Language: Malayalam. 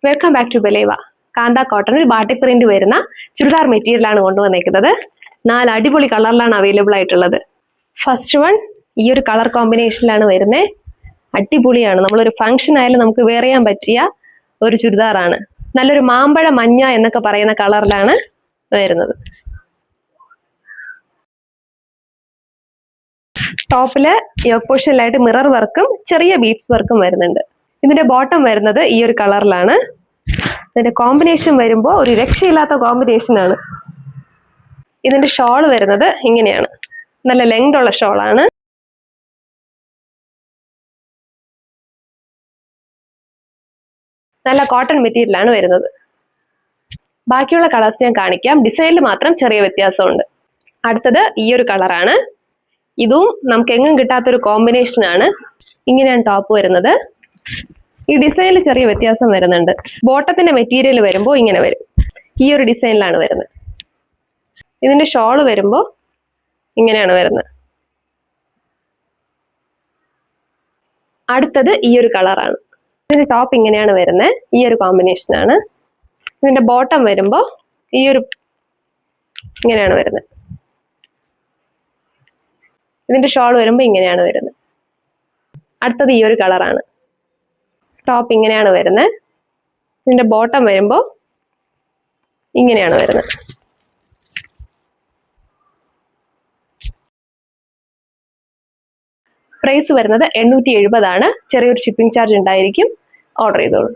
Welcome back to ബലേവ. കാന്ത കോട്ടണിൽ ബാട്ടിക് പ്രിന്റ് വരുന്ന ചുരിദാർ മെറ്റീരിയലാണ് കൊണ്ടുവന്നിരിക്കുന്നത്. 4 അടിപൊളി കളറിലാണ് അവൈലബിൾ ആയിട്ടുള്ളത്. ഫസ്റ്റ് വൺ ഈ ഒരു കളർ കോമ്പിനേഷനിലാണ് വരുന്നത്. അടിപൊളിയാണ്. നമ്മളൊരു ഫംഗ്ഷൻ ആയാലും നമുക്ക് വെയർ ചെയ്യാൻ പറ്റിയ ഒരു ചുരിദാറാണ്. നല്ലൊരു മാമ്പഴ മഞ്ഞ എന്നൊക്കെ പറയുന്ന കളറിലാണ് വരുന്നത്. ടോപ്പില് യോക്ക് പോർഷനിലായിട്ട് മിറർ വർക്കും ചെറിയ ബീഡ്സ് വർക്കും വരുന്നുണ്ട്. ഇതിന്റെ ബോട്ടം വരുന്നത് ഈ ഒരു കളറിലാണ്. ഇതിന്റെ കോമ്പിനേഷൻ വരുമ്പോൾ ഒരു രക്ഷയില്ലാത്ത കോമ്പിനേഷൻ ആണ്. ഇതിന്റെ ഷോൾ വരുന്നത് ഇങ്ങനെയാണ്. നല്ല ലെങ്ത് ഉള്ള ഷോളാണ്. നല്ല കോട്ടൺ മെറ്റീരിയലാണ് വരുന്നത്. ബാക്കിയുള്ള കളേഴ്സ് ഞാൻ കാണിക്കാം. ഡിസൈനിൽ മാത്രം ചെറിയ വ്യത്യാസമുണ്ട്. അടുത്തത് ഈ ഒരു കളറാണ്. ഇതും നമുക്ക് എങ്ങും കിട്ടാത്തൊരു കോമ്പിനേഷൻ ആണ്. ഇങ്ങനെയാണ് ടോപ്പ് വരുന്നത്. ഈ ഡിസൈനിൽ ചെറിയ വ്യത്യാസം വരുന്നുണ്ട്. ബോട്ടത്തിന്റെ മെറ്റീരിയൽ വരുമ്പോൾ ഇങ്ങനെ വരും. ഈ ഒരു ഡിസൈനിലാണ് വരുന്നത്. ഇതിന്റെ ഷോള് വരുമ്പോൾ ഇങ്ങനെയാണ് വരുന്നത്. അടുത്തത് ഈ ഒരു കളറാണ്. ഇതിന്റെ ടോപ്പ് ഇങ്ങനെയാണ് വരുന്നത്. ഈ ഒരു കോമ്പിനേഷൻ ആണ്. ഇതിന്റെ ബോട്ടം വരുമ്പോൾ ഈ ഒരു ഇങ്ങനെയാണ് വരുന്നത്. ഇതിന്റെ ഷോൾ വരുമ്പോൾ ഇങ്ങനെയാണ് വരുന്നത്. അടുത്തത് ഈ ഒരു കളറാണ്. ടോപ്പ് ഇങ്ങനെയാണ് വരുന്നത്. ഇതിന്റെ ബോട്ടം വരുമ്പോൾ ഇങ്ങനെയാണ് വരുന്നത്. പ്രൈസ് വരുന്നത് 870 ആണ്. ചെറിയൊരു ഷിപ്പിംഗ് ചാർജ് ഉണ്ടായിരിക്കും. ഓർഡർ ചെയ്തോളൂ.